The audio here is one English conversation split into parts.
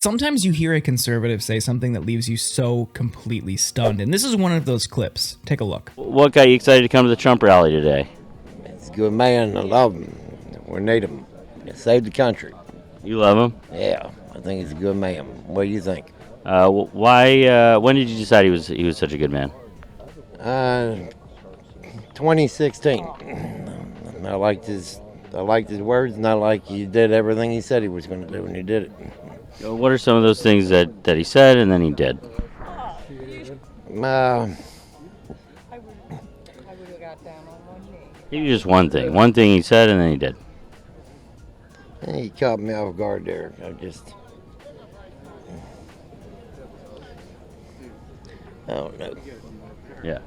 Sometimes you hear a conservative say something that leaves you so completely stunned, and this is one of those clips. Take a look. What got you excited to come to the Trump rally today? He's a good man. I love him. We need him. He saved the country. You love him? Yeah, I think he's a good man. What do you think? Why? When did you decide he was such a good man? 2016. I liked his words, and I like he did everything he said he was going to do, and he did it. What are some of those things that he said and then he did? Maybe just one thing. One thing he said and then he did. He caught me off guard there. I don't know. Yeah.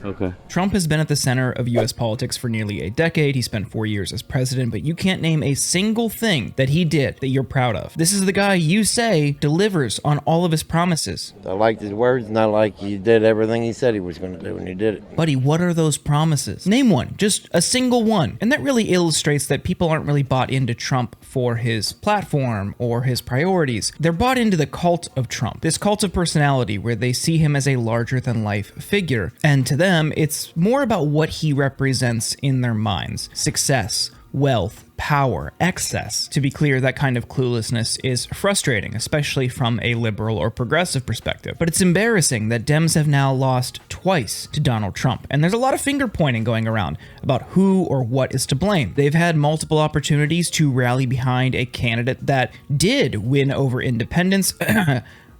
Okay. Trump has been at the center of U.S. politics for nearly a decade. He spent 4 years as president, but you can't name a single thing that he did that you're proud of. This is the guy you say delivers on all of his promises. I liked his words, and I like he did everything he said he was going to do, and he did it. Buddy, what are those promises? Name one, just a single one. And that really illustrates that people aren't really bought into Trump for his platform or his priorities. They're bought into the cult of Trump, this cult of personality where they see him as a larger-than-life figure. And to them, it's more about what he represents in their minds. Success, wealth, power, excess. To be clear, that kind of cluelessness is frustrating, especially from a liberal or progressive perspective. But it's embarrassing that Dems have now lost twice to Donald Trump, and there's a lot of finger pointing going around about who or what is to blame. They've had multiple opportunities to rally behind a candidate that did win over independents,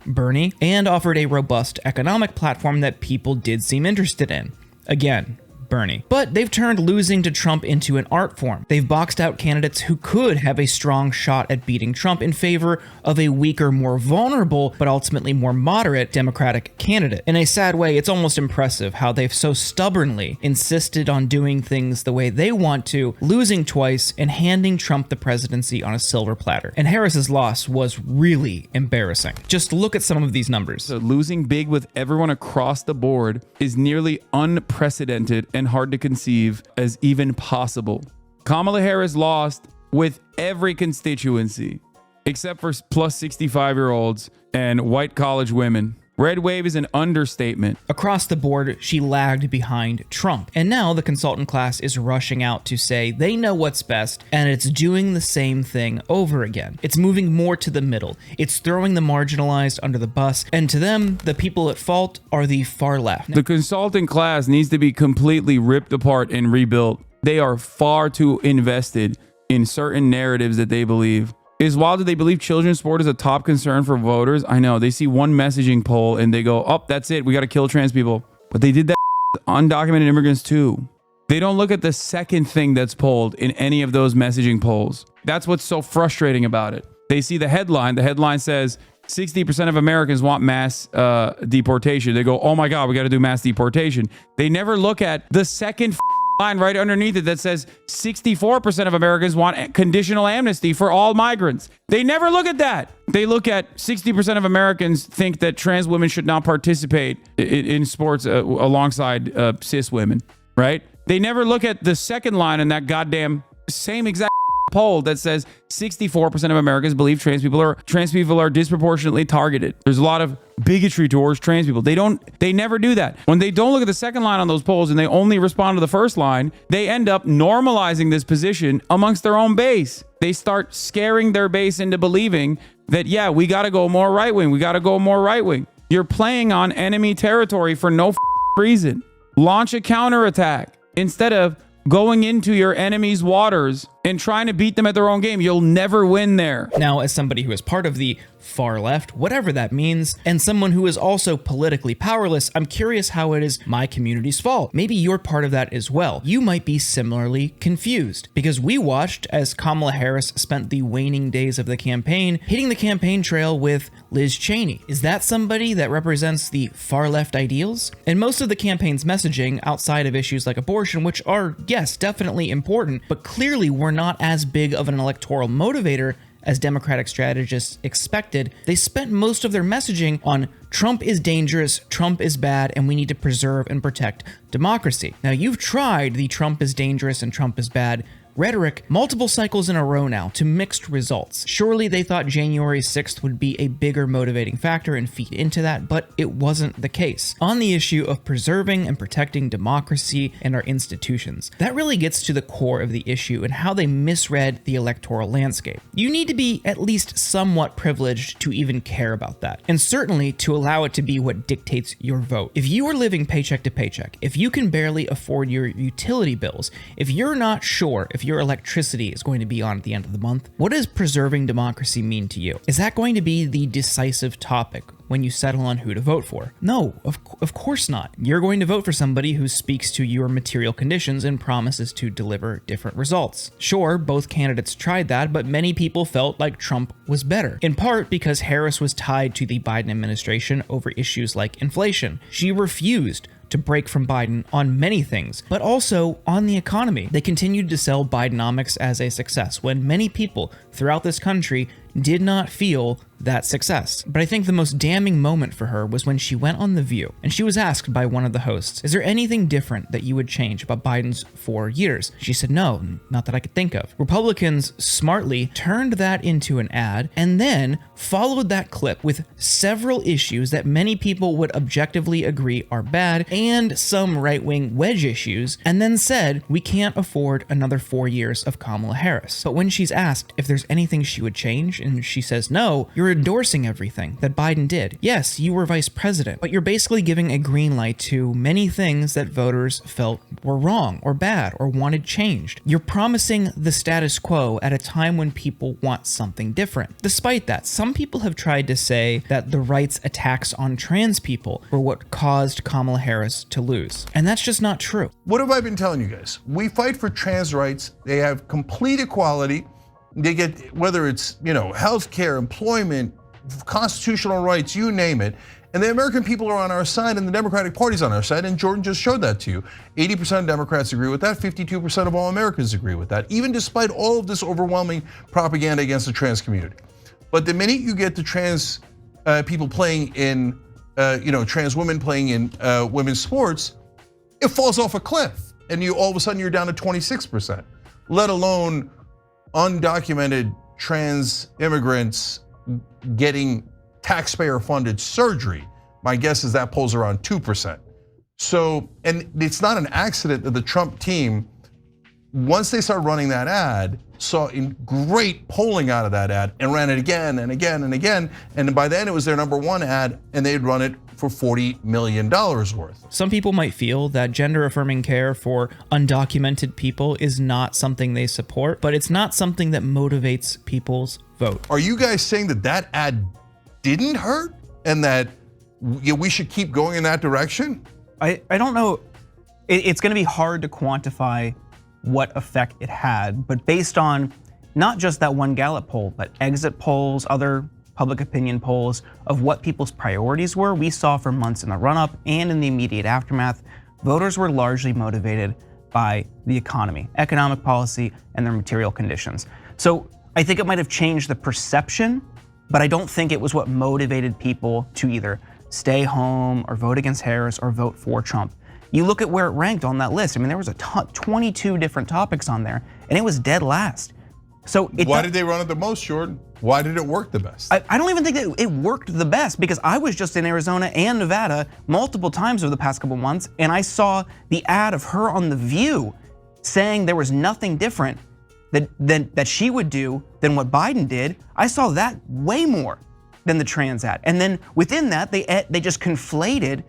Bernie, and offered a robust economic platform that people did seem interested in. Again, Bernie. But they've turned losing to Trump into an art form. They've boxed out candidates who could have a strong shot at beating Trump in favor of a weaker, more vulnerable, but ultimately more moderate Democratic candidate. In a sad way, it's almost impressive how they've so stubbornly insisted on doing things the way they want to, losing twice and handing Trump the presidency on a silver platter. And Harris's loss was really embarrassing. Just look at some of these numbers. So losing big with everyone across the board is nearly unprecedented and hard to conceive as even possible. Kamala Harris lost with every constituency except for plus 65-year-olds and white college women. Red wave is an understatement. Across the board, she lagged behind Trump. And now the consultant class is rushing out to say they know what's best, and it's doing the same thing over again. It's moving more to the middle. It's throwing the marginalized under the bus, and to them, the people at fault are the far left. The consultant class needs to be completely ripped apart and rebuilt. They are far too invested in certain narratives that they believe. Is wild that they believe children's sport is a top concern for voters. I know, they see one messaging poll and they go, oh, that's it, we got to kill trans people. But they did that undocumented immigrants too. They don't look at the second thing that's polled in any of those messaging polls. That's what's so frustrating about it. They see the headline. The headline says 60% of Americans want mass deportation. They go, oh my God, we got to do mass deportation. They never look at the second line right underneath it that says 64% of Americans want conditional amnesty for all migrants. They never look at that. They look at 60% of Americans think that trans women should not participate in sports alongside cis women, right? They never look at the second line in that goddamn same exact poll that says 64% of Americans believe trans people are disproportionately targeted. There's a lot of bigotry towards trans people. They never do that. When they don't look at the second line on those polls and they only respond to the first line, they end up normalizing this position amongst their own base. They start scaring their base into believing that, yeah, we got to go more right wing. We got to go more right wing. You're playing on enemy territory for no reason. Launch a counterattack instead of going into your enemy's waters and trying to beat them at their own game. You'll never win there. Now, as somebody who is part of the far left, whatever that means, and someone who is also politically powerless, I'm curious how it is my community's fault. Maybe you're part of that as well. You might be similarly confused because we watched as Kamala Harris spent the waning days of the campaign hitting the campaign trail with Liz Cheney. Is that somebody that represents the far left ideals? And most of the campaign's messaging outside of issues like abortion, which are, yes, definitely important, but clearly were not as big of an electoral motivator as Democratic strategists expected, they spent most of their messaging on Trump is dangerous, Trump is bad, and we need to preserve and protect democracy. Now, you've tried the Trump is dangerous and Trump is bad rhetoric multiple cycles in a row now to mixed results. Surely they thought January 6th would be a bigger motivating factor and feed into that, but it wasn't the case. On the issue of preserving and protecting democracy and our institutions, that really gets to the core of the issue and how they misread the electoral landscape. You need to be at least somewhat privileged to even care about that, and certainly to allow it to be what dictates your vote. If you are living paycheck to paycheck, if you can barely afford your utility bills, if you're not sure if your electricity is going to be on at the end of the month, what does preserving democracy mean to you? Is that going to be the decisive topic when you settle on who to vote for? No, of course not. You're going to vote for somebody who speaks to your material conditions and promises to deliver different results. Sure, both candidates tried that, but many people felt like Trump was better, in part because Harris was tied to the Biden administration over issues like inflation. She refused to break from Biden on many things, but also on the economy. They continued to sell Bidenomics as a success when many people throughout this country did not feel that success. But I think the most damning moment for her was when she went on The View and she was asked by one of the hosts, is there anything different that you would change about Biden's 4 years? She said, no, not that I could think of. Republicans smartly turned that into an ad and then followed that clip with several issues that many people would objectively agree are bad and some right-wing wedge issues, and then said, we can't afford another 4 years of Kamala Harris. But when she's asked if there's anything she would change, and she says, no, you're endorsing everything that Biden did. Yes, you were vice president, but you're basically giving a green light to many things that voters felt were wrong or bad or wanted changed. You're promising the status quo at a time when people want something different. Despite that, some people have tried to say that the right's attacks on trans people were what caused Kamala Harris to lose. And that's just not true. What have I been telling you guys? We fight for trans rights. They have complete equality. They get, whether it's, healthcare, employment, constitutional rights, you name it. And the American people are on our side and the Democratic Party's on our side, and Jordan just showed that to you. 80% of Democrats agree with that, 52% of all Americans agree with that, even despite all of this overwhelming propaganda against the trans community. But the minute you get the trans people playing in, trans women playing in women's sports, it falls off a cliff. And all of a sudden you're down to 26%, let alone undocumented trans immigrants getting taxpayer funded surgery. My guess is that polls around 2%. So, and it's not an accident that the Trump team, once they started running that ad, saw in great polling out of that ad and ran it again and again and again. And by then it was their #1 ad and they'd run it for $40 million worth. Some people might feel that gender affirming care for undocumented people is not something they support, but it's not something that motivates people's vote. Are you guys saying that that ad didn't hurt and that we should keep going in that direction? I don't know. It's going to be hard to quantify what effect it had, but based on not just that one Gallup poll, but exit polls, other public opinion polls of what people's priorities were, we saw for months in the run-up and in the immediate aftermath, voters were largely motivated by the economy, economic policy, and their material conditions. So I think it might have changed the perception, but I don't think it was what motivated people to either stay home or vote against Harris or vote for Trump. You look at where it ranked on that list. I mean, there was 22 different topics on there, and it was dead last. So why did they run it the most, Jordan? Why did it work the best? I don't even think that it worked the best, because I was just in Arizona and Nevada multiple times over the past couple months, and I saw the ad of her on The View saying there was nothing different that she would do than what Biden did. I saw that way more than the trans ad. And then within that, they just conflated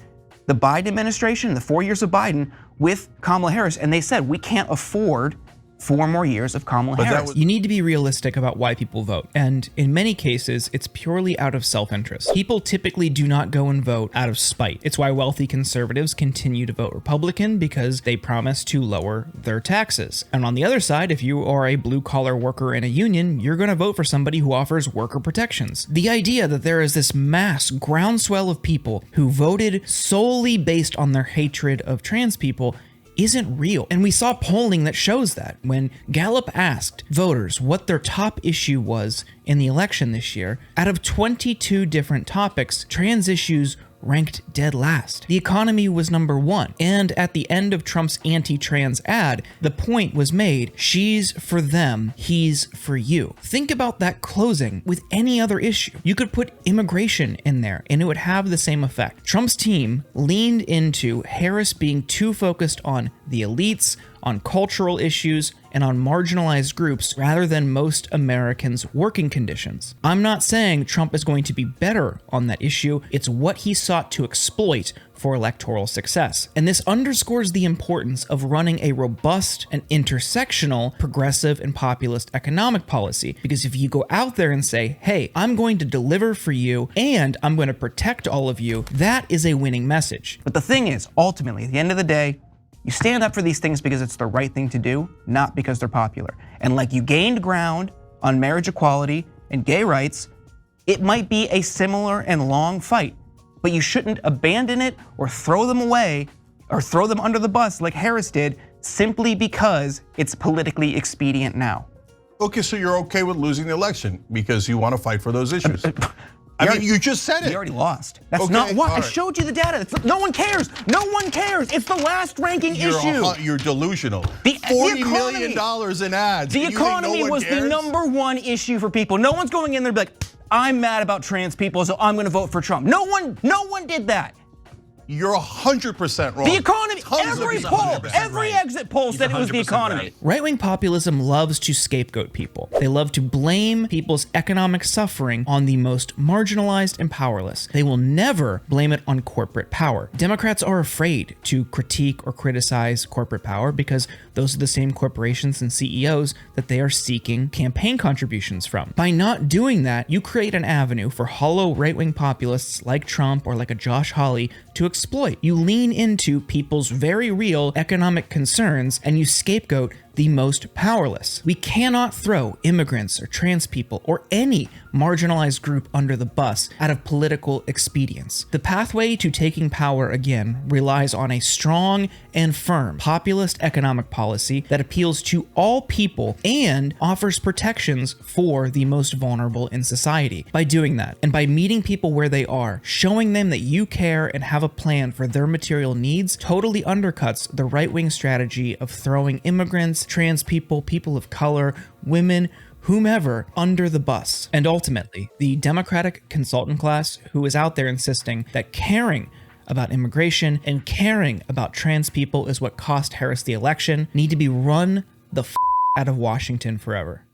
the Biden administration, the 4 years of Biden, with Kamala Harris, and they said we can't afford 4 more years of Kamala Harris. You need to be realistic about why people vote, and in many cases, it's purely out of self-interest. People typically do not go and vote out of spite. It's why wealthy conservatives continue to vote Republican, because they promise to lower their taxes. And on the other side, if you are a blue-collar worker in a union, you're going to vote for somebody who offers worker protections. The idea that there is this mass groundswell of people who voted solely based on their hatred of trans people isn't real. And we saw polling that shows that. When Gallup asked voters what their top issue was in the election this year, out of 22 different topics, trans issues ranked dead last. The economy was number 1. And at the end of Trump's anti-trans ad, the point was made, she's for them, he's for you. Think about that closing with any other issue. You could put immigration in there and it would have the same effect. Trump's team leaned into Harris being too focused on the elites, on cultural issues, and on marginalized groups rather than most Americans' working conditions. I'm not saying Trump is going to be better on that issue, it's what he sought to exploit for electoral success. And this underscores the importance of running a robust and intersectional, progressive and populist economic policy. Because if you go out there and say, hey, I'm going to deliver for you and I'm going to protect all of you, that is a winning message. But the thing is, ultimately, at the end of the day, you stand up for these things because it's the right thing to do, not because they're popular. And like you gained ground on marriage equality and gay rights, it might be a similar and long fight, but you shouldn't abandon it or throw them away or throw them under the bus like Harris did simply because it's politically expedient now. Okay, so you're okay with losing the election because you want to fight for those issues. I mean, you just said it. You already lost. That's Okay, not why. all I right. showed you the data. No one cares. No one cares. It's the last ranking issue. You're delusional. The $40 economy- million in ads. The and you think economy no one was cares? the #1 issue for people. No one's going in there and be like, I'm mad about trans people, so I'm gonna vote for Trump. No one did that. You're 100% wrong. The economy, Tons of every people. poll, every exit poll said it was the economy. Right-wing populism loves to scapegoat people. They love to blame people's economic suffering on the most marginalized and powerless. They will never blame it on corporate power. Democrats are afraid to critique or criticize corporate power because those are the same corporations and CEOs that they are seeking campaign contributions from. By not doing that, you create an avenue for hollow right-wing populists like Trump or like a Josh Hawley to exploit. You lean into people's very real economic concerns and you scapegoat the most powerless. We cannot throw immigrants or trans people or any marginalized group under the bus out of political expedience. The pathway to taking power again relies on a strong and firm populist economic policy that appeals to all people and offers protections for the most vulnerable in society. By doing that, and by meeting people where they are, showing them that you care and have a plan for their material needs, totally undercuts the right-wing strategy of throwing immigrants, trans people, people of color, women, whomever under the bus. And ultimately, the Democratic consultant class who is out there insisting that caring about immigration and caring about trans people is what cost Harris the election need to be run the out of Washington forever.